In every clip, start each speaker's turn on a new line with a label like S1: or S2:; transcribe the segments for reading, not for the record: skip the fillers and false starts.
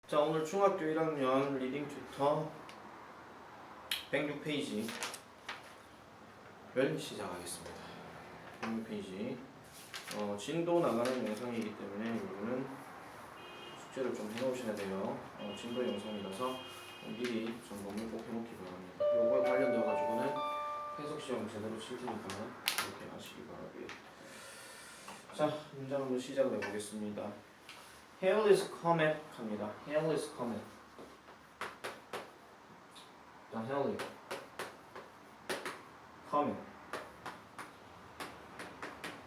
S1: 자, 오늘 중학교 1학년 리딩 튜터 106페이지 를 시작하겠습니다. 106페이지 진도 나가는 영상이기 때문에 이거는 숙제를 좀 해놓으셔야 돼요. 진도 영상이라서 미리 점검을 꼭 해놓기 바랍니다. 요거에 관련되어 가지고는 해석 시험을 제대로 칠 테니까 이렇게 하시기 바라고요. 자, 문장 한번 시작을 해보겠습니다. Hail is comet 합니다. Hail is comet. 자, hail is comet.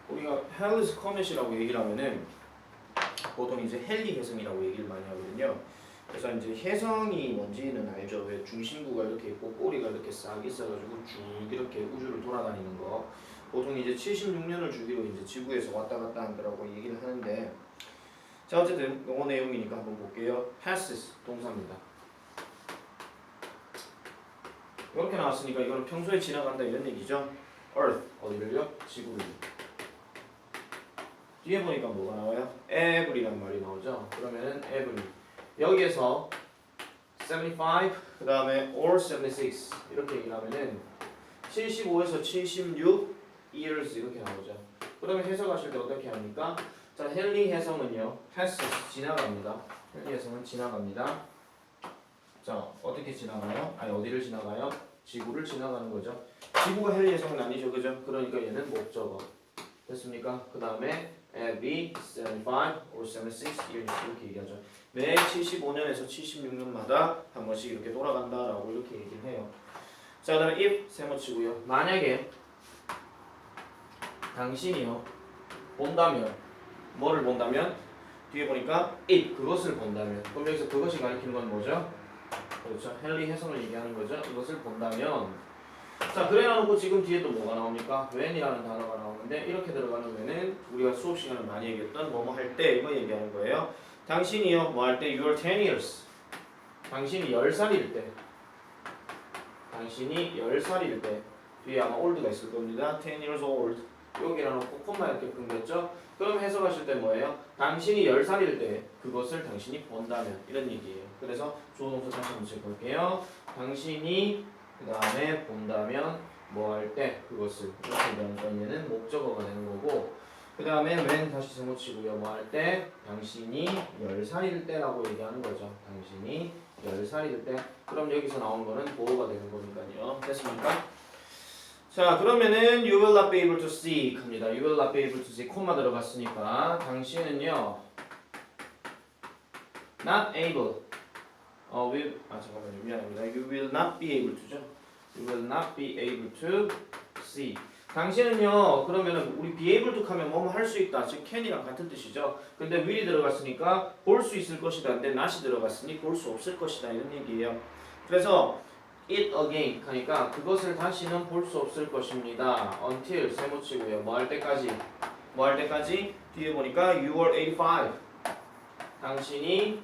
S1: 우리가 hail is comet이라고 얘기를 하면은 보통 이제 헨리 혜성이라고 얘기를 많이 하거든요. 그래서 이제 혜성이 뭔지는 알죠. 왜 중심부가 이렇게 있고 꼬리가 이렇게 싹 있어가지고 쭉 이렇게 우주를 돌아다니는 거. 보통 이제 76년을 주기로 이제 지구에서 왔다 갔다 한다라고 얘기를 하는데. 자, 어쨌든 영어 내용이니까 한번 볼게요. passes 동사입니다. 이렇게 나왔으니까 이거는 평소에 지나간다 이런 얘기죠. earth 어디를요? 지구를. 뒤에 보니까 뭐가 나와요? every란 말이 나오죠. 그러면은 every 여기에서 75 그 다음에 or 76 이렇게 얘기를 하면은 75에서 76 years 이렇게 나오죠. 그러면 해석하실 때 어떻게 합니까? 자, 헨리 혜성은요, passes 지나갑니다. 헨리 혜성은 지나갑니다. 자, 어떻게 지나가요? 아니, 어디를 지나가요? 지구를 지나가는 거죠. 지구가 헨리 혜성은 아니죠, 그죠? 그러니까 얘는 목적어. 됐습니까? 그 다음에 every 75 or 76 years 이렇게 얘기하죠. 매 75년에서 76년마다 한 번씩 이렇게 돌아간다라고 이렇게 얘기를 해요. 자, 그 다음에 if 세모치고요. 만약에 당신이요 본다면 뭐를 본다면 뒤에 보니까 it 그것을 본다면 그럼 여기서 그것이 가리키는 건 뭐죠? 그렇죠. 헨리 혜성을 얘기하는 거죠. 이것을 본다면 자 그래 놓고 지금 뒤에 또 뭐가 나옵니까? when이라는 단어가 나오는데 이렇게 들어가는 when은 우리가 수업 시간에 많이 얘기했던 뭐뭐 할 때 이거 얘기하는 거예요. 당신이요 뭐 할 때 you are 10 years 당신이 10살일 때 당신이 10살일 때 뒤에 아마 old가 있을 겁니다. 10 years old 여기랑 놓고 콤마 이렇게 끊겼죠? 그럼 해석하실 때 뭐예요? 당신이 10살일 때 그것을 당신이 본다면 이런 얘기예요. 그래서 주어 동사 다시 한번 볼게요. 당신이 그 다음에 본다면 뭐 할 때 그것을 이렇게 되니까 얘는 목적어가 되는 거고 그 다음에 when 다시 세모치고요. 뭐 할 때 당신이 10살일 때라고 얘기하는 거죠. 당신이 10살일 때 그럼 여기서 나온 거는 보호가 되는 거니까요. 됐습니까? 자 그러면은 you will not be able to see 합니다. you will not be able to see 콤마 들어갔으니까 당신은요 not able 잠깐만요 미안합니다. you will not be able to죠. you will not be able to see 당신은요 그러면은 우리 be able to 하면 뭐뭐 할 수 있다 즉 can이랑 같은 뜻이죠. 근데 will이 들어갔으니까 볼 수 있을 것이다 근데 not이 들어갔으니 볼 수 없을 것이다 이런 얘기예요. 그래서 it again 하니까 그것을 다시는 볼 수 없을 것입니다. until 세모치고요. 뭐 할 때까지? 뭐 할 때까지? 뒤에 보니까 you are 85 당신이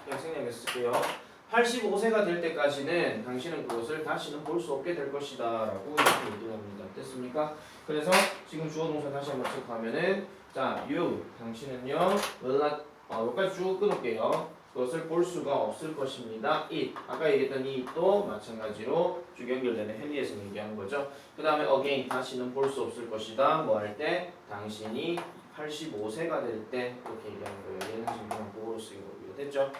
S1: 그냥 생략해 쓸게요. 85세가 될 때까지는 당신은 그것을 다시는 볼 수 없게 될 것이다 라고 이렇게 얘기를 합니다. 됐습니까? 그래서 지금 주어 동사 다시 한번 체크하면은 자 you 당신은요 will not 여기까지 쭉 끊을게요. 그것을 볼 수가 없을 것입니다. it 아까 얘기했던 it도 마찬가지로 쭉 연결되는 헨리에서 얘기하는 거죠. 그 다음에 again 다시는 볼 수 없을 것이다. 뭐 할 때? 당신이 85세가 될 때 이렇게 얘기하는 거예요. 얘는 지금 그냥 보호로 쓰인 거고요. 됐죠?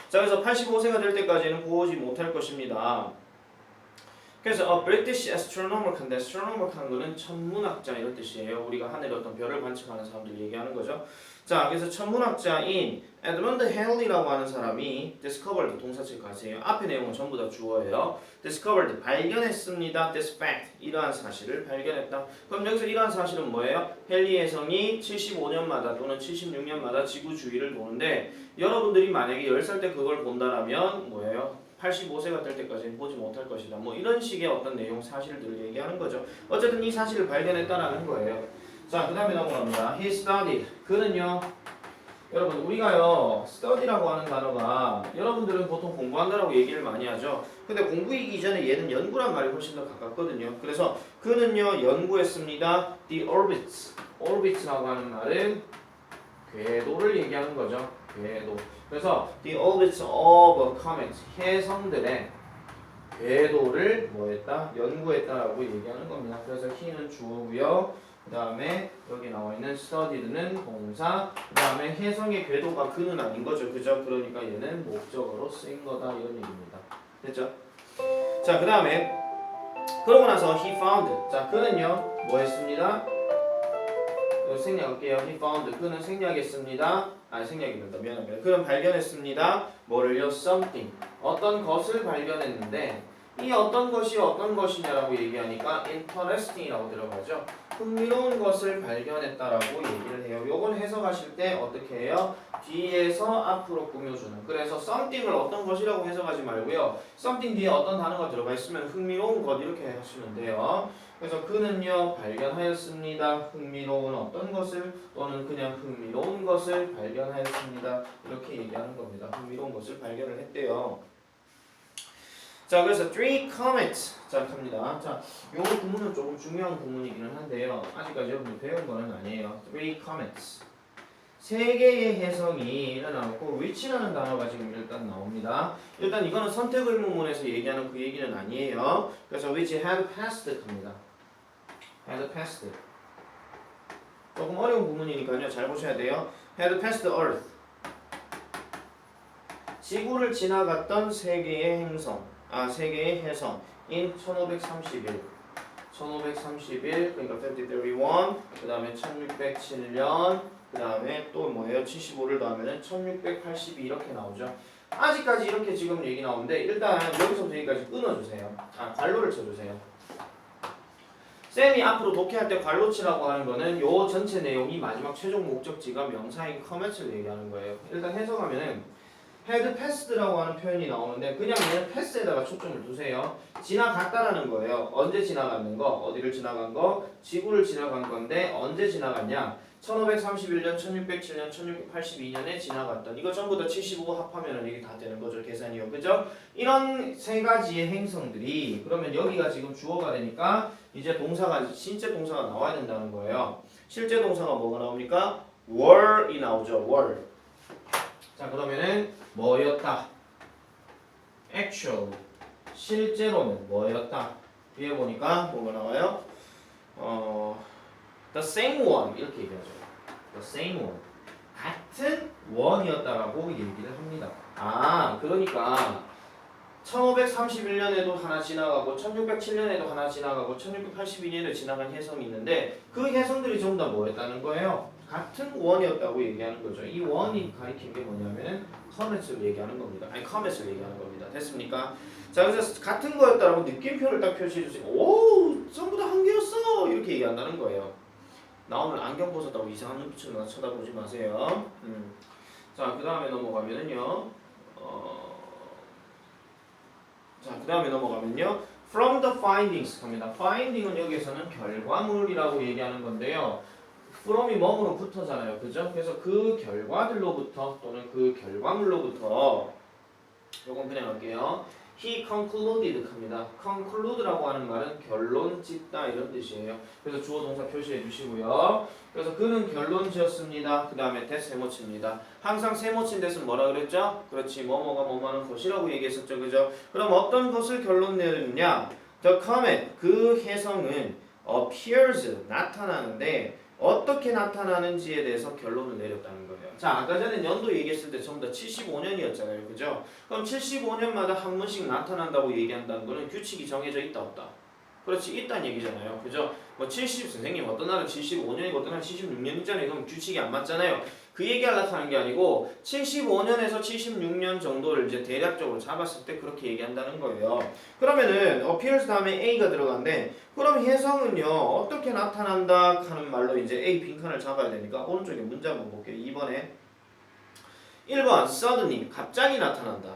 S1: 자 그래서 85세가 될 때까지는 보호지 못할 것입니다. 그래서 a British astronomer 한데 astronomer 하는 거는 천문학자 이런 뜻이에요. 우리가 하늘에 어떤 별을 관측하는 사람들 얘기하는 거죠. 자 그래서 천문학자인 에드먼드 헨리라고 하는 사람이 discovered 동사 체크하세요. 앞에 내용은 전부 다 주어예요. discovered 발견했습니다. this fact 이러한 사실을 발견했다. 그럼 여기서 이러한 사실은 뭐예요? 헨리 혜성이 75년마다 또는 76년마다 지구 주위를 도는데 여러분들이 만약에 10살 때 그걸 본다라면 뭐예요? 85세가 될 때까지는 보지 못할 것이다. 뭐 이런 식의 어떤 내용 사실들을 얘기하는 거죠. 어쨌든 이 사실을 발견했다라는 거예요. 자, 그 다음에 넘어갑니다. He studied. 그는요. 여러분 우리가요. study라고 하는 단어가 여러분들은 보통 공부한다라고 얘기를 많이 하죠. 근데 공부이기 전에 얘는 연구란 말이 훨씬 더 가깝거든요. 그래서 그는요. 연구했습니다. The orbits. orbits라고 하는 말은 궤도를 얘기하는 거죠. 궤도. 그래서 the orbits of a comet 혜성들의 궤도를 뭐했다? 연구했다라고 얘기하는 겁니다. 그래서 he는 주어고요. 그 다음에 여기 나와 있는 studied는 동사. 그 다음에 혜성의 궤도가 그는 아닌 거죠. 그죠? 그러니까 얘는 목적어로 쓰인 거다 이런 얘기입니다. 됐죠? 자, 그 다음에 그러고 나서 he found. 자, 그는요 뭐 했습니다? 생략할게요. he found. 그는 생략했습니다. 생략이 된다. 미안합니다. 그는 발견했습니다. 뭐를요? something. 어떤 것을 발견했는데 이 어떤 것이 어떤 것이냐라고 얘기하니까 interesting이라고 들어가죠. 흥미로운 것을 발견했다라고 얘기를 해요. 요건 해석하실 때 어떻게 해요? 뒤에서 앞으로 꾸며주는. 그래서 something을 어떤 것이라고 해석하지 말고요. something 뒤에 어떤 단어가 들어가 있으면 흥미로운 것 이렇게 하시면 돼요. 그래서 그는요 발견하였습니다. 흥미로운 어떤 것을 또는 그냥 흥미로운 것을 발견하였습니다. 이렇게 얘기하는 겁니다. 흥미로운 것을 발견을 했대요. 자, 그래서 three comets. 자, 갑니다. 자, 요 구문은 조금 중요한 구문이기는 한데요. 아직까지 여러분이 배운 거는 아니에요. three comets. 세 개의 혜성이 일어나고 which라는 단어가 지금 일단 나옵니다. 일단 이거는 선택 의문문에서 얘기하는 그 얘기는 아니에요. 그래서 which had passed 합니다. had passed. 조금 어려운 구문이니까요. 잘 보셔야 돼요. had passed earth. 지구를 지나갔던 세 개의 행성. 세 개의 혜성. in 1531. 1531 그러니까 1531. 그 다음에 1607년. 그 다음에 또 뭐예요? 75를 더하면 1682 이렇게 나오죠. 아직까지 이렇게 지금 얘기 나오는데 일단 여기서부터 여기까지 끊어주세요. 괄호를 쳐주세요. 쌤이 앞으로 독해할 때 괄호 치라고 하는 거는 요 전체 내용이 마지막 최종 목적지가 명사인 커밋을 얘기하는 거예요. 일단 해석하면은 had passed라고 하는 표현이 나오는데 그냥 얘는 pass에다가 초점을 두세요. 지나갔다라는 거예요. 언제 지나갔는 거? 어디를 지나간 거? 지구를 지나간 건데 언제 지나갔냐? 1531년, 1607년, 1682년에 지나갔던 이거 전부 다 75 합하면 이게 다 되는 거죠. 계산이요. 그죠? 이런 세 가지의 행성들이 그러면 여기가 지금 주어가 되니까 이제 동사가 실제 동사가 나와야 된다는 거예요. 실제 동사가 뭐가 나옵니까? were이 나오죠. were. 자, 그러면은 뭐였다? actual. 실제로는 뭐였다? 뒤에 보니까 뭐가 나와요? the same one 이렇게 얘기하죠. the same one. 같은 one이었다라고 얘기를 합니다. 그러니까 1531년에도 하나 지나가고 1607년에도 하나 지나가고 1682년에 지나간 혜성이 있는데 그 혜성들이 전부 다 뭐였다는 거예요? 같은 원이었다고 얘기하는 거죠. 이 원이 가리킨 게 뭐냐면 커밋을 얘기하는 겁니다. 커밋을 얘기하는 겁니다. 됐습니까? 자, 그래서 같은 거였다라고 느낌표를 딱 표시해 주세요. 오, 전부 다 한 개였어. 이렇게 얘기한다는 거예요. 나 오늘 안경 벗었다고 이상한 눈빛으로 나 쳐다보지 마세요. 자, 그 다음에 넘어가면은요. 자, 그 다음에 넘어가면요. From the findings 갑니다. finding은 여기에서는 결과물이라고 얘기하는 건데요. from이 뭐뭐로부터잖아요. 그죠? 그래서 그 결과들로부터 또는 그 결과물로부터 요건 그냥 할게요. He concluded 합니다. conclude라고 하는 말은 결론 짓다 이런 뜻이에요. 그래서 주어 동사 표시해 주시고요. 그래서 그는 결론 지었습니다. 그 다음에 that 세모치입니다. 항상 세모치인 that은 뭐라 그랬죠? 그렇지 뭐뭐가 뭐뭐하는 것이라고 얘기했었죠. 그죠? 그럼 어떤 것을 결론 내렸냐? The comet 그 혜성은 appears 나타나는데 어떻게 나타나는지에 대해서 결론을 내렸다는 거예요. 자, 아까 전에 연도 얘기했을 때 전부 다 75년이었잖아요. 그죠? 그럼 75년마다 한 번씩 나타난다고 얘기한다는 거는 규칙이 정해져 있다 없다? 그렇지, 있다는 얘기잖아요. 그죠? 뭐 70, 선생님 어떤 날은 75년이고 어떤 날은 76년이잖아요. 그럼 규칙이 안 맞잖아요. 그 얘기하려고 하는 게 아니고 75년에서 76년 정도를 이제 대략적으로 잡았을 때 그렇게 얘기한다는 거예요. 그러면은 appears 다음에 A가 들어간데 그럼 혜성은요 어떻게 나타난다 하는 말로 이제 A 빈칸을 잡아야 되니까 오른쪽에 문제 한번 볼게요. 2번에 1번 suddenly 갑자기 나타난다.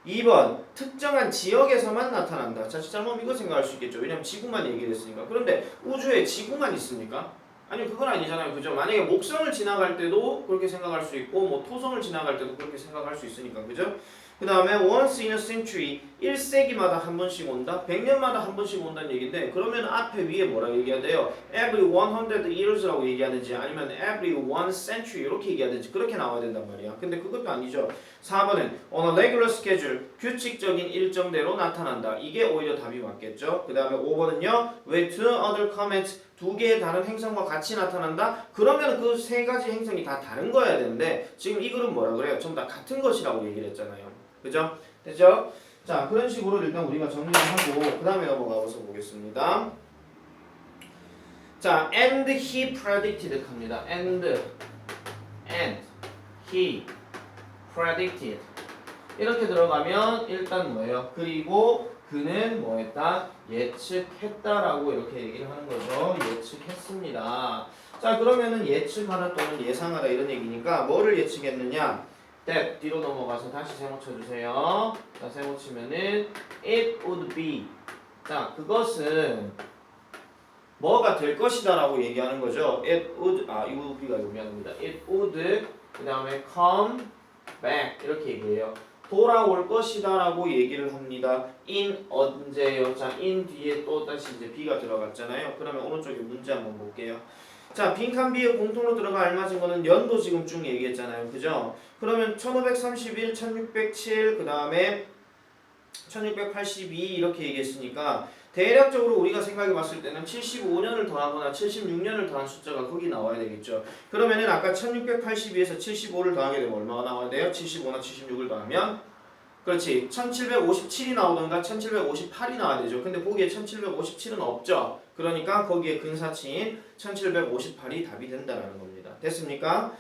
S1: 2번 특정한 지역에서만 나타난다. 자, 잘못 이거 생각할 수 있겠죠. 왜냐면 지구만 얘기를 했으니까. 그런데 우주에 지구만 있습니까? 아니 그건 아니잖아요. 그죠? 만약에 목성을 지나갈 때도 그렇게 생각할 수 있고 뭐 토성을 지나갈 때도 그렇게 생각할 수 있으니까. 그죠? 그 다음에 once in a century 1세기마다 한 번씩 온다. 100년마다 한 번씩 온다는 얘기인데 그러면 앞에 위에 뭐라고 얘기해야 돼요? every 100 years라고 얘기하든지 아니면 every one century 이렇게 얘기하든지 그렇게 나와야 된단 말이야. 근데 그것도 아니죠. 4번은 on a regular schedule 규칙적인 일정대로 나타난다. 이게 오히려 답이 맞겠죠. 그 다음에 5번은요. with two other comets 두 개의 다른 행성과 같이 나타난다? 그러면 그 세 가지 행성이 다 다른 거여야 되는데 지금 이 글은 뭐라 그래요? 전부 다 같은 것이라고 얘기를 했잖아요. 그죠? 됐죠? 자, 그런 식으로 일단 우리가 정리를 하고 그 다음에 넘어가서 보겠습니다. 자, and he predicted 합니다. and he predicted 이렇게 들어가면 일단 뭐예요? 그리고 그는 뭐 했다? 예측했다라고 이렇게 얘기를 하는 거죠. 예측했습니다. 자, 그러면은 예측하다 또는 예상하다 이런 얘기니까 뭐를 예측했느냐? that 뒤로 넘어가서 다시 세모 쳐주세요. 자, 세모 치면은 it would be. 자, 그것은 뭐가 될 것이다 라고 얘기하는 거죠. it would, it would be가 미안합니다. it would, 그 다음에 come back 이렇게 얘기해요. 돌아올 것이다 라고 얘기를 합니다. in 언제요? 자, in 뒤에 또 다시 이제 be가 들어갔잖아요. 그러면 오른쪽에 문제 한번 볼게요. 자, 빈칸 비에 공통으로 들어가 알맞은 거는 연도 지금 쭉 얘기했잖아요. 그죠? 그러면 1531, 1607, 그 다음에 1682 이렇게 얘기했으니까 대략적으로 우리가 생각해 봤을 때는 75년을 더하거나 76년을 더한 숫자가 거기 나와야 되겠죠. 그러면은 아까 1682에서 75를 더하게 되면 얼마가 나와야 돼요? 75나 76을 더하면 그렇지 1757이 나오던가 1758이 나와야 되죠. 근데 거기에 1757은 없죠. 그러니까 거기에 근사치인 1758이 답이 된다라는 겁니다. 됐습니까?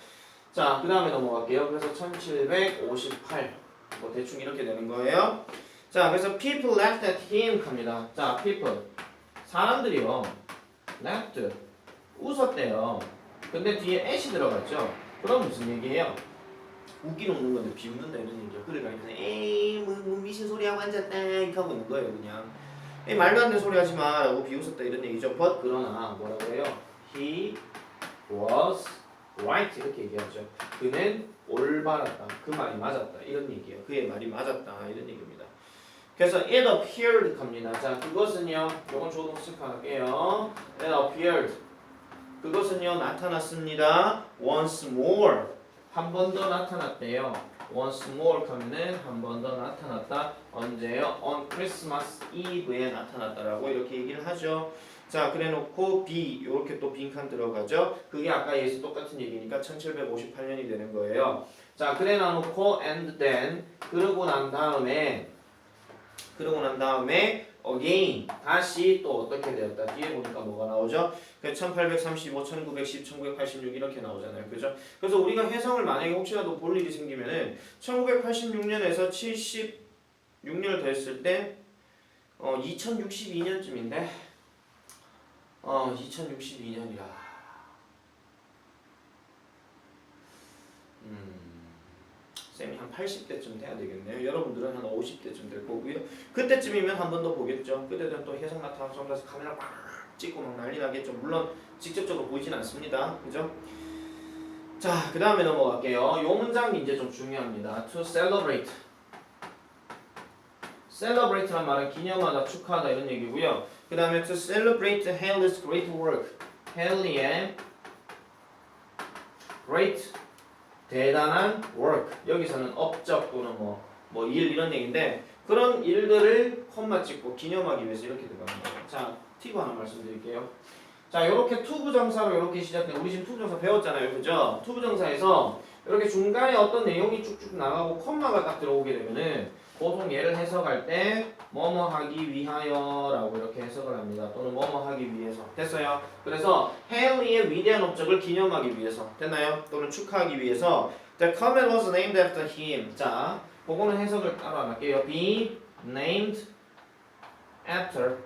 S1: 자, 그 다음에 넘어갈게요. 그래서 1758 뭐 대충 이렇게 되는 거예요. 자, 그래서 people laughed at him 합니다. 자, people 사람들이요 laughed 웃었대요. 근데 뒤에 at이 들어갔죠. 그럼 무슨 얘기예요? 웃긴 웃는 건데 비웃는다 이런 얘기죠. 그러니까 에이 뭐 미친 소리 하고 앉았다 이렇게 하고 있는 거예요. 그냥 에이 말도 안 되는 소리 하지 마 라고 비웃었다 이런 얘기죠. but 그러나 뭐라고 해요? he was right 이렇게 얘기하죠. 그는 올바랐다. 그 말이 맞았다 이런 얘기예요. 그의 말이 맞았다 이런 얘기입니다. 그래서 it appeared 합니다. 자, 그것은요. 요건 조금 체크할게요. it appeared. 그것은요 나타났습니다. once more. 한 번 더 나타났대요. once more 하면은 한 번 더 나타났다. 언제요? on Christmas Eve에 나타났다라고 이렇게 얘기를 하죠. 자, 그래놓고 B 이렇게 또 빈칸 들어가죠. 그게 아까 예수 똑같은 얘기니까 1758년이 되는 거예요. 자, 그래놓고 and then 그러고 난 다음에 again 다시 또 어떻게 되었다. 뒤에 보니까 뭐가 나오죠? 1835, 1910, 1986 이렇게 나오잖아요. 그죠? 그래서 우리가 해성을 만약에 혹시라도 볼 일이 생기면은 1986년에서 76년을 더했을 때 2062년쯤인데 2062년이라 쌤이 한 80대쯤 돼야 되겠네요. 여러분들은 한 50대쯤 될 거고요. 그때쯤이면 한 번 더 보겠죠. 그때는 또 해성 나타나서 전부터 카메라 막 찍고 막 난리 나겠죠. 물론 직접적으로 보이진 않습니다. 그죠? 자, 그 다음에 넘어갈게요. 요 문장이 이제 좀 중요합니다. To celebrate. celebrate란 말은 기념하다, 축하하다 이런 얘기고요. 그 다음에 to celebrate Haley's great work. Haley의 great 대단한 work. 여기서는 업적 또는 뭐 일 이런 얘기인데 그런 일들을 콤마 찍고 기념하기 위해서 이렇게 들어가는 거예요. 자, 팁 하나 말씀드릴게요. 자, 이렇게 투부정사로 이렇게 시작된 우리 지금 투부정사 배웠잖아요. 그죠? 투부정사에서 이렇게 중간에 어떤 내용이 쭉쭉 나가고 콤마가 딱 들어오게 되면은 보통 얘를 해석할 때 뭐뭐 하기 위하여라고 이렇게 해석을 합니다. 또는 뭐뭐 하기 위해서. 됐어요? 그래서 헤일리의 위대한 업적을 기념하기 위해서. 됐나요? 또는 축하하기 위해서 The comet was named after him. 자, 그거는 해석을 따로 안 할게요. Be named after.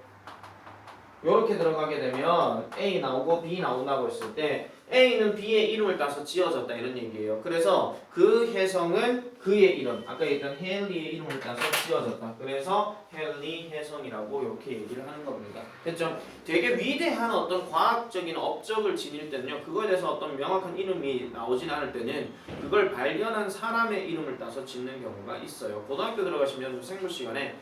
S1: 요렇게 들어가게 되면 A 나오고 B 나온다고 했을 때 A는 B의 이름을 따서 지어졌다 이런 얘기예요. 그래서 그 혜성은 그의 이름, 아까 얘기했던 헨리의 이름을 따서 지어졌다. 그래서 헨리 혜성이라고 이렇게 얘기를 하는 겁니다. 됐죠? 되게 위대한 어떤 과학적인 업적을 지닐 때는요, 그거에 대해서 어떤 명확한 이름이 나오진 않을 때는 그걸 발견한 사람의 이름을 따서 짓는 경우가 있어요. 고등학교 들어가시면 생물 시간에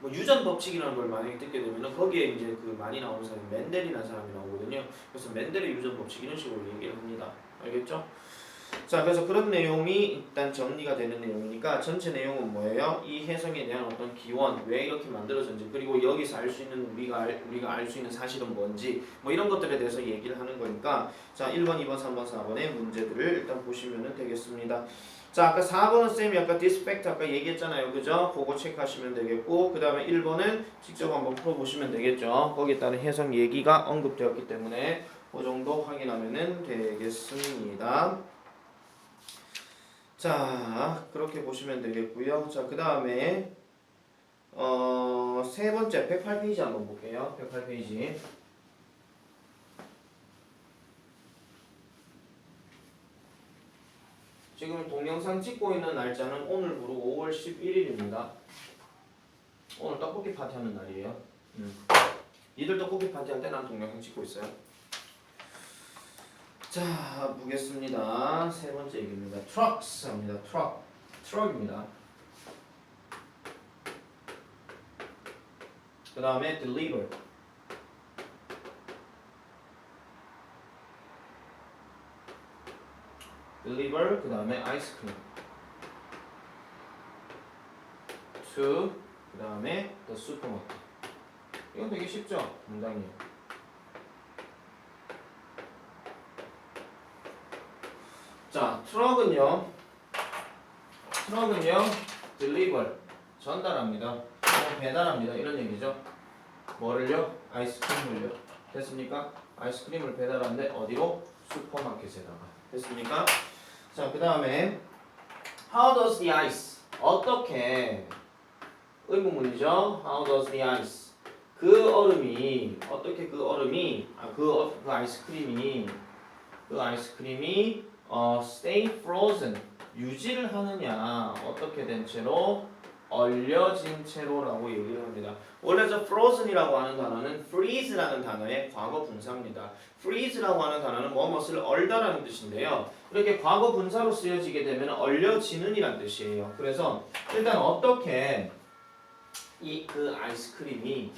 S1: 뭐 유전 법칙이라는 걸 만약에 듣게 되면 거기에 이제 그 많이 나오는 사람이 맨델이라는 사람이 나오거든요. 그래서 맨델의 유전 법칙 이런 식으로 얘기를 합니다. 알겠죠? 자, 그래서 그런 내용이 일단 정리가 되는 내용이니까 전체 내용은 뭐예요? 이 해성에 대한 어떤 기원, 왜 이렇게 만들어졌는지, 그리고 여기서 알 수 있는 우리가 알 수 있는 사실은 뭔지, 뭐 이런 것들에 대해서 얘기를 하는 거니까 자, 1번, 2번, 3번, 4번의 문제들을 일단 보시면 되겠습니다. 자, 아까 4번은 쌤이 아까 디스펙트 아까 얘기했잖아요. 그죠? 그거 체크하시면 되겠고, 그 다음에 1번은 직접 한번 풀어보시면 되겠죠. 거기에 따른 해석 얘기가 언급되었기 때문에 그 정도 확인하면 되겠습니다. 자, 그렇게 보시면 되겠고요. 자, 그 다음에 세 번째 108페이지 한번 볼게요. 108페이지. 지금 동영상 찍고 있는 날짜는 오늘부로 5월 11일입니다. 오늘 떡볶이 파티 하는 날이에요. 니들 떡볶이 파티 할 때 난 동영상 찍고 있어요. 자, 보겠습니다. 세 번째 얘기입니다. trucks 합니다. 트럭입니다. 그 다음에 deliver. 그 다음에 아이스크림. to 그 다음에 the supermarket. 이건 되게 쉽죠? 문장이. 자, 트럭은요 deliver 전달합니다. 배달합니다. 이런 얘기죠. 뭐를요? 아이스크림을요. 됐습니까? 아이스크림을 배달하는데 어디로? 슈퍼마켓에다가. 됐습니까? 자, 그 다음에 How does the ice? 어떻게? 의문문이죠. How does the ice? 그 얼음이 어떻게 그 아이스크림이 stay frozen 유지를 하느냐 어떻게 된 채로 얼려진 채로라고 얘기를 합니다. 원래 저 frozen이라고 하는 단어는 freeze라는 단어의 과거 분사입니다. freeze라고 하는 단어는 무엇을 얼다라는 뜻인데요. 이렇게 과거 분사로 쓰여지게 되면 얼려지는 이란 뜻이에요. 그래서 일단 어떻게 이 아이스크림이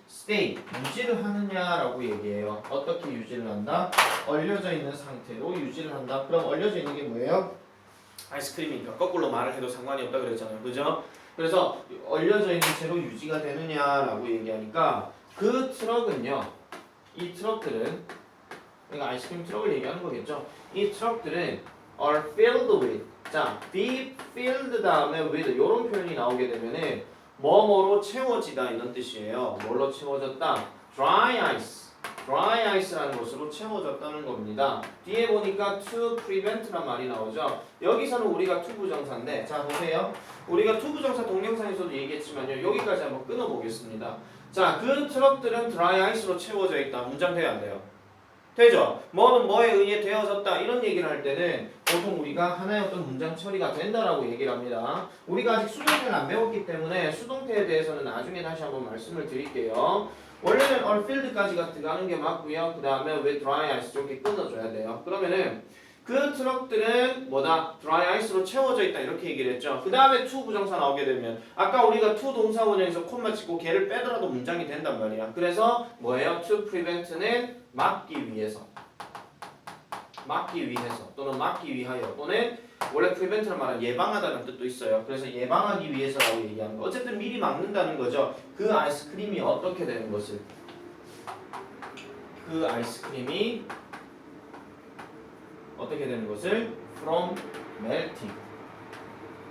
S1: stay 유지를 하느냐라고 얘기해요. 어떻게 유지를 한다? 얼려져 있는 상태로 유지를 한다. 그럼 얼려져 있는 게 뭐예요? 아이스크림이니까 거꾸로 말을 해도 상관이 없다 그랬잖아요. 그죠? 그래서 얼려져 있는 채로 유지가 되느냐라고 얘기하니까 그 트럭은요. 이 트럭들은 그러니까 아이스크림 트럭을 얘기하는 거겠죠. 이 트럭들은 are filled with 자, be filled 다음에 with 이런 표현이 나오게 되면은 뭐뭐로 채워지다 이런 뜻이에요. 뭘로 채워졌다? dry ice라는 것으로 채워졌다는 겁니다. 뒤에 보니까 to prevent란 말이 나오죠. 여기서는 우리가 to 부정사인데 자 보세요. 우리가 to 부정사 동영상에서도 얘기했지만요. 여기까지 한번 끊어보겠습니다. 자, 그 트럭들은 dry ice로 채워져 있다. 문장 돼야 안 돼요? 되죠? 뭐는 뭐에 의해 되어졌다 이런 얘기를 할 때는 보통 우리가 하나의 어떤 문장 처리가 된다라고 얘기를 합니다. 우리가 아직 수동태를 안 배웠기 때문에 수동태에 대해서는 나중에 다시 한번 말씀을 드릴게요. 원래는 are filled까지가 들어가는 게 맞고요. 그 다음에 with dry ice 이렇게 끊어줘야 돼요. 그러면은 그 트럭들은 뭐다? dry ice로 채워져 있다 이렇게 얘기를 했죠. 그 다음에 to 부정사 나오게 되면 아까 우리가 to 동사 원형에서 콤마 찍고 걔를 빼더라도 문장이 된단 말이야. 그래서 뭐예요? to prevent는 막기 위해서 또는 막기 위하여 또는 원래 prevent는 말은 예방하다는 뜻도 있어요. 그래서 예방하기 위해서라고 얘기하는 거. 어쨌든 미리 막는다는 거죠. 그 아이스크림이 어떻게 되는 것을 from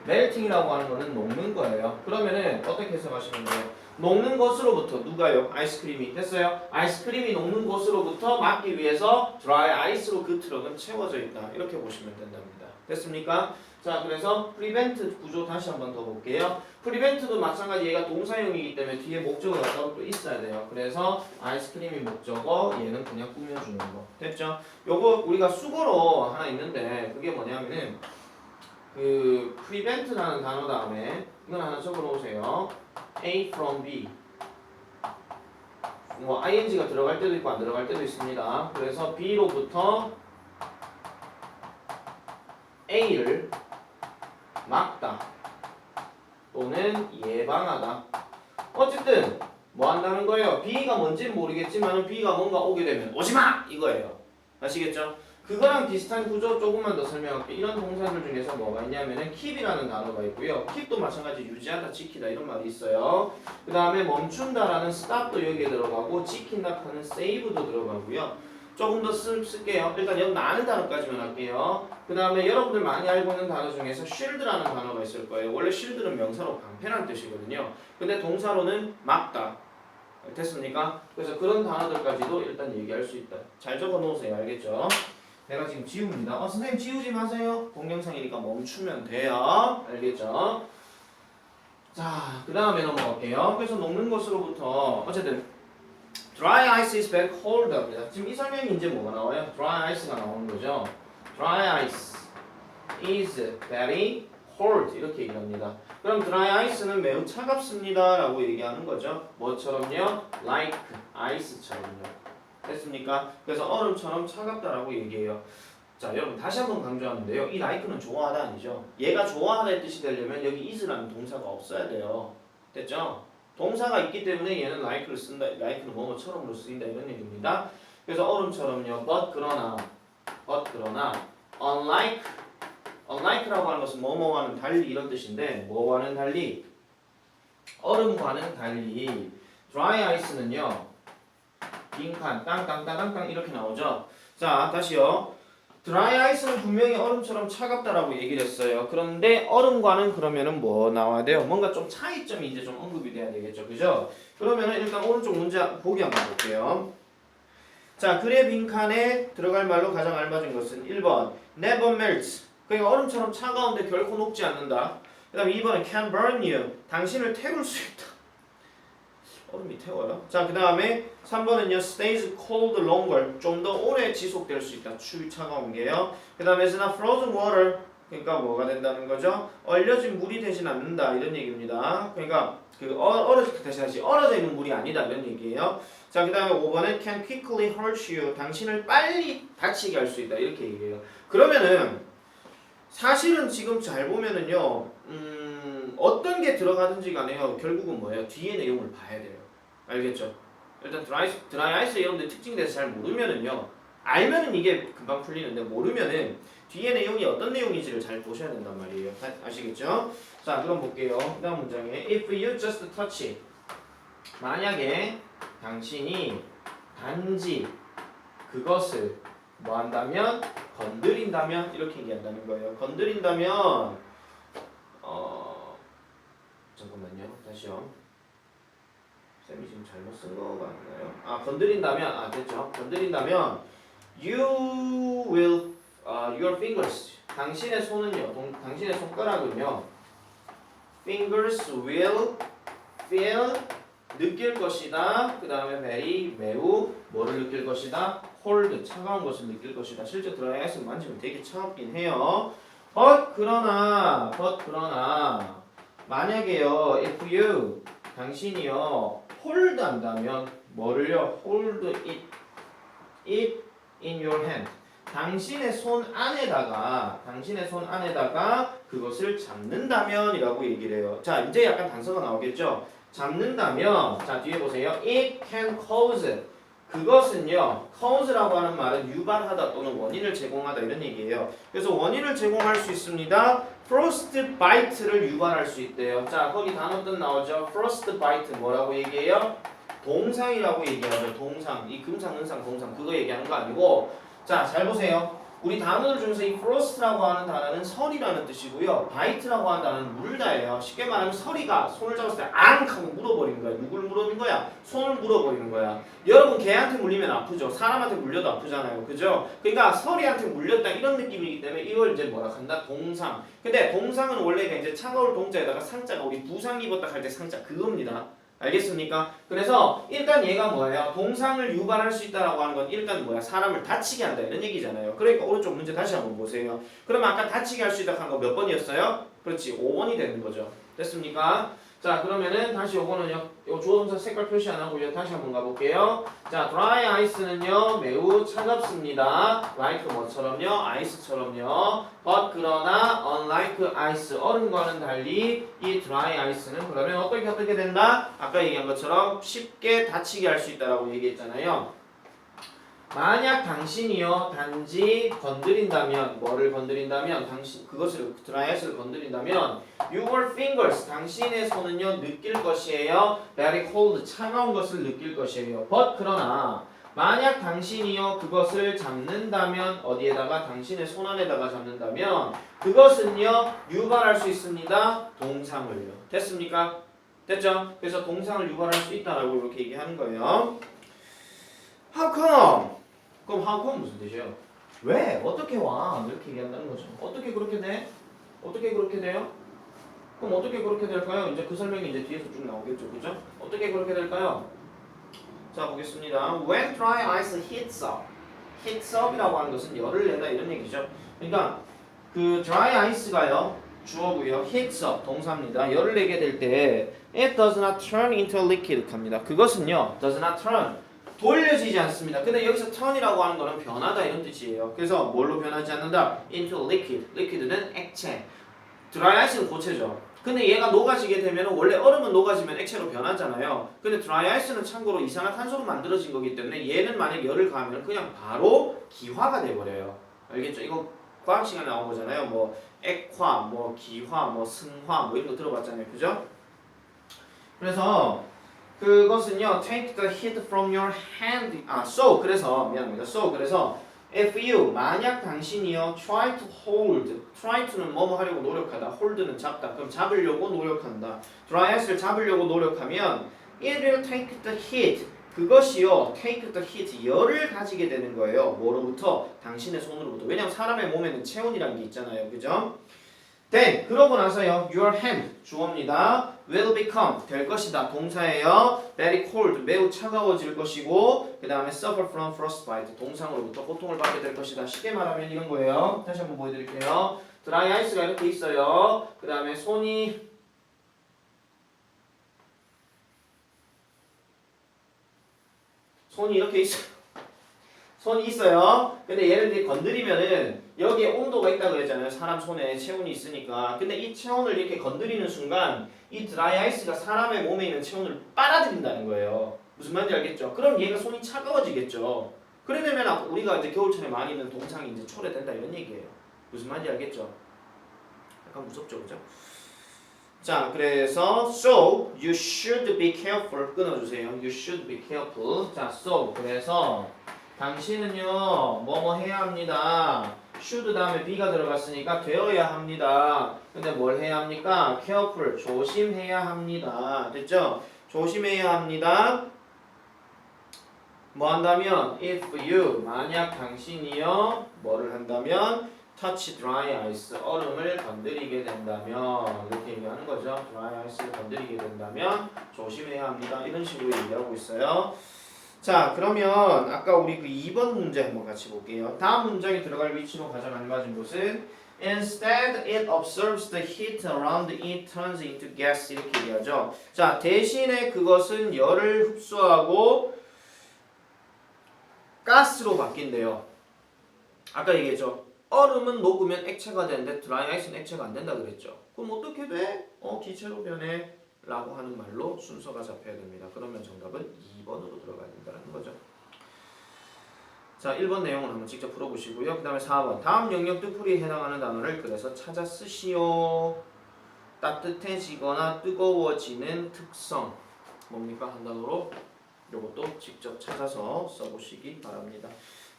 S1: melting이라고 하는 거는 녹는 거예요. 그러면은 어떻게 해석하시면 돼요? 녹는 것으로부터 누가요? 아이스크림이 됐어요? 아이스크림이 녹는 것으로부터 막기 위해서 드라이 아이스로 그 트럭은 채워져 있다. 이렇게 보시면 된답니다. 됐습니까? 자, 그래서 프리벤트 구조 다시 한번 더 볼게요. 프리벤트도 마찬가지 얘가 동사형이기 때문에 뒤에 목적어가 따로 또 있어야 돼요. 그래서 아이스크림이 목적어, 얘는 그냥 꾸며주는 거. 됐죠? 요거 우리가 수거로 하나 있는데 그게 뭐냐면은 그 prevent라는 단어 다음에 이건 하나 적어 놓으세요. A from B. 뭐 ing가 들어갈 때도 있고 안 들어갈 때도 있습니다. 그래서 B로부터 A를 막다 또는 예방하다. 어쨌든 뭐 한다는 거예요? B가 뭔지는 모르겠지만 B가 뭔가 오게 되면 오지마! 이거예요. 아시겠죠? 그거랑 비슷한 구조 조금만 더 설명할게요. 이런 동사들 중에서 뭐가 있냐면은 keep이라는 단어가 있고요. keep도 마찬가지 유지하다, 지키다 이런 말이 있어요. 그 다음에 멈춘다라는 stop도 여기에 들어가고 지킨다 하는 save도 들어가고요. 조금 더 쓸게요. 일단 여기 많은 단어까지만 할게요. 그 다음에 여러분들 많이 알고 있는 단어 중에서 shield라는 단어가 있을 거예요. 원래 shield는 명사로 방패란 뜻이거든요. 근데 동사로는 막다. 됐습니까? 그래서 그런 단어들까지도 일단 얘기할 수 있다. 잘 적어 놓으세요. 알겠죠? 내가 지금 지웁니다. 선생님 지우지 마세요. 동영상이니까 멈추면 돼요. 알겠죠? 자, 그 다음에 넘어갈게요. 그래서 녹는 것으로부터 어쨌든 dry ice is very cold입니다. 지금 이 설명이 이제 뭐가 나와요? dry ice가 나오는 거죠. dry ice is very cold 이렇게 얘기합니다. 그럼 dry ice는 매우 차갑습니다 라고 얘기하는 거죠. 뭐처럼요? like ice처럼요. 됐습니까? 그래서 얼음처럼 차갑다라고 얘기해요. 자, 여러분 다시 한번 강조하는데요. 이 like는 좋아하다 아니죠? 얘가 좋아하다의 뜻이 되려면 여기 is라는 동사가 없어야 돼요. 됐죠? 동사가 있기 때문에 얘는 like를 쓴다. like는 뭐뭐처럼으로 쓰인다 이런 얘기입니다. 그래서 얼음처럼요. but 그러나 unlike라고 하는 것은 뭐뭐와는 달리 이런 뜻인데 뭐와는 달리 얼음과는 달리 dry ice는요. 빈칸 땅땅땅땅땅 이렇게 나오죠. 자, 다시요. 드라이 아이스는 분명히 얼음처럼 차갑다라고 얘기를 했어요. 그런데 얼음과는 그러면은 뭐 나와야 돼요? 뭔가 좀 차이점이 이제 좀 언급이 돼야 되겠죠. 그죠? 그러면은 일단 오른쪽 문제 보기 한번 볼게요. 자, 글의 빈칸에 들어갈 말로 가장 알맞은 것은 1번 never melts. 그러니까 얼음처럼 차가운데 결코 녹지 않는다. 그 다음에 2번은 can burn you. 당신을 태울 수 있다. 얼음이 태워요. 자, 그 다음에 3번은요. stays cold longer. 좀 더 오래 지속될 수 있다. 추위 차가운 게요. 그 다음에 not frozen water. 그러니까 뭐가 된다는 거죠? 얼려진 물이 되진 않는다. 이런 얘기입니다. 그러니까 그 얼어져 있는 물이 아니다. 이런 얘기예요. 자, 그 다음에 5번은 can quickly hurt you. 당신을 빨리 다치게 할 수 있다. 이렇게 얘기해요. 그러면은 사실은 지금 잘 보면은요. 어떤 게 들어가든지 간에요. 결국은 뭐예요? 뒤에 내용을 봐야 돼요. 알겠죠? 일단 드라이 아이스 여러분들 특징에 대해서 잘 모르면은요. 알면은 이게 금방 풀리는데 모르면은 뒤에 내용이 어떤 내용인지를 잘 보셔야 된단 말이에요. 아시겠죠? 자, 그럼 볼게요. 다음 문장에 If you just touch 만약에 당신이 단지 그것을 뭐 한다면 건드린다면 이렇게 얘기한다는 거예요. 건드린다면 잠깐만요. 다시요. 쌤이 지금 잘못 쓴 거 같나요? 건드린다면 됐죠. 건드린다면 you will your fingers 당신의 손은요. 당신의 손가락은요. fingers will feel 느낄 것이다. 그 다음에 very 매우 뭐를 느낄 것이다? cold 차가운 것을 느낄 것이다. 실제 드라이 아이스 만지면 되게 차갑긴 해요. but 그러나 만약에요. if you 당신이요 hold 한다면 뭐를요? hold it in your hand 당신의 손 안에다가 그것을 잡는다면 이라고 얘기를 해요. 자, 이제 약간 단서가 나오겠죠? 잡는다면 자, 뒤에 보세요. it can cause 그것은요. cause라고 하는 말은 유발하다 또는 원인을 제공하다 이런 얘기예요. 그래서 원인을 제공할 수 있습니다. frostbite를 유발할 수 있대요. 자, 거기 단어 뜻 나오죠. frostbite 뭐라고 얘기해요? 동상이라고 얘기하죠. 동상. 이 금상, 은상, 동상 그거 얘기하는 거 아니고 자, 잘 보세요. 우리 단어들 중에서 이 frost라고 하는 단어는 설이라는 뜻이고요. bite라고 하는 단어는 물다예요. 쉽게 말하면 서리가 손을 잡았을 때 앙 하고 물어버리는 거야. 누굴 물어버리는 거야? 손을 물어버리는 거야. 여러분 개한테 물리면 아프죠. 사람한테 물려도 아프잖아요. 그죠? 그러니까 서리한테 물렸다 이런 느낌이기 때문에 이걸 이제 뭐라 한다? 동상. 근데 동상은 원래 이제 차가울 동자에다가 상자가 우리 부상 입었다 할 때 상자 그겁니다. 알겠습니까? 그래서 일단 얘가 뭐예요? 동상을 유발할 수 있다라고 하는 건 일단 뭐야? 사람을 다치게 한다 이런 얘기잖아요. 그러니까 오른쪽 문제 다시 한번 보세요. 그러면 아까 다치게 할 수 있다 한 거 몇 번이었어요? 그렇지 5번이 되는 거죠. 됐습니까? 자 그러면은 다시 요거는요 요 주어 동사 색깔 표시 안 하고 이제 다시 한번 가볼게요. 자 dry ice는요 매우 차갑습니다. like 뭐처럼요 ice처럼요. but 그러나 unlike ice 얼음과는 달리 이 dry ice는 그러면 어떻게 된다? 아까 얘기한 것처럼 쉽게 다치게 할 수 있다라고 얘기했잖아요. 만약 당신이요 단지 건드린다면 뭐를 건드린다면 당신 그것을 dry ice를 건드린다면 your fingers 당신의 손은요 느낄 것이에요. very cold 차가운 것을 느낄 것이에요. but 그러나 만약 당신이요 그것을 잡는다면 어디에다가 당신의 손 안에다가 잡는다면 그것은요 유발할 수 있습니다. 동상을요. 됐습니까? 됐죠? 그래서 동상을 유발할 수 있다라고 이렇게 얘기하는 거예요. How come? 그럼 how come 무슨 뜻이에요? 왜? 어떻게 와? 이렇게 얘기한다는 거죠. 어떻게 그렇게 돼? 어떻게 그렇게 돼요? 그럼 어떻게 그렇게 될까요? 이제 그 설명이 이제 뒤에서 쭉 나오겠죠, 그죠? 어떻게 그렇게 될까요? 자 보겠습니다. When dry ice heats up, heats up이라고 하는 것은 열을 내다 이런 얘기죠. 그러니까 그 dry ice가요 주어고요, heats up 동사입니다. 열을 내게 될 때 it does not turn into liquid 합니다. 그것은요 does not turn 돌려지지 않습니다. 근데 여기서 turn이라고 하는 거는 변하다 이런 뜻이에요. 그래서 뭘로 변하지 않는다? into liquid. liquid는 액체. dry ice는 고체죠. 근데 얘가 녹아지게 되면 원래 얼음은 녹아지면 액체로 변하잖아요. 근데 dry ice는 참고로 이산화탄소로 만들어진 거기 때문에 얘는 만약 열을 가하면 그냥 바로 기화가 돼버려요. 알겠죠? 이거 과학 시간에 나온 거잖아요. 뭐 액화, 뭐 기화, 뭐 승화 뭐 이런 거 들어봤잖아요. 그죠? 그래서 그것은요 take the heat from your hand so 그래서 미안합니다. so 그래서 if you 만약 당신이요 try to hold try to는 뭐뭐 하려고 노력하다 hold는 잡다 그럼 잡으려고 노력한다 dry ice를 잡으려고 노력하면 it will take the heat 그것이요 take the heat 열을 가지게 되는 거예요. 뭐로부터? 당신의 손으로부터. 왜냐면 사람의 몸에는 체온이라는 게 있잖아요. 그죠? then 그러고 나서요 your hand 주어입니다. will become 될 것이다 동사예요. very cold 매우 차가워질 것이고 그 다음에 suffer from frostbite 동상으로부터 고통을 받게 될 것이다. 쉽게 말하면 이런 거예요. 다시 한번 보여드릴게요. dry ice가 이렇게 있어요. 그 다음에 손이 이렇게 있어요. 손이 있어요. 근데 얘를 이제 건드리면은 여기에 온도가 있다고 그랬잖아요. 사람 손에 체온이 있으니까. 근데 이 체온을 이렇게 건드리는 순간 이 드라이 아이스가 사람의 몸에 있는 체온을 빨아들인다는 거예요. 무슨 말인지 알겠죠? 그럼 얘가 손이 차가워지겠죠. 그래 되면 우리가 이제 겨울철에 많이 있는 동상이 이제 초래된다 이런 얘기예요. 무슨 말인지 알겠죠? 약간 무섭죠, 그죠? 자, 그래서 so you should be careful 끊어주세요. You should be careful. 자, so 그래서 당신은요 뭐뭐 해야 합니다. should 다음에 be가 들어갔으니까 되어야 합니다. 근데 뭘 해야 합니까? careful 조심해야 합니다. 됐죠? 조심해야 합니다. 뭐 한다면 if you 만약 당신이요 뭐를 한다면 touch dry ice 얼음을 건드리게 된다면 이렇게 얘기하는 거죠. dry ice를 건드리게 된다면 조심해야 합니다. 이런 식으로 얘기하고 있어요. 자 그러면 아까 우리 그 2번 문제 한번 같이 볼게요. 다음 문장에 들어갈 위치로 가장 알맞은 곳은 Instead it absorbs the heat around it turns into gas 이렇게 얘기하죠. 자 대신에 그것은 열을 흡수하고 가스로 바뀐대요. 아까 얘기했죠. 얼음은 녹으면 액체가 되는데 드라이 아이스는 액체가 안 된다 그랬죠. 그럼 어떻게 돼? 기체로 변해 라고 하는 말로 순서가 잡혀야 됩니다. 그러면 정답은 2번으로 들어가야 된다는 거죠. 자 1번 내용을 한번 직접 풀어보시고요. 그 다음에 4번 다음 영역 뜻풀이에 해당하는 단어를 그래서 찾아 쓰시오. 따뜻해지거나 뜨거워지는 특성 뭡니까? 한 단어로 요것도 직접 찾아서 써보시기 바랍니다.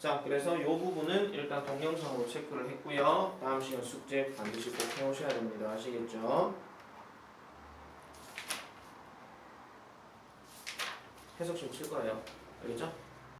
S1: 자, 그래서 이 부분은 일단 동영상으로 체크를 했고요. 다음 시간 숙제 반드시 꼭 해오셔야 됩니다. 아시겠죠? 해석심 칠 거예요. 알겠죠?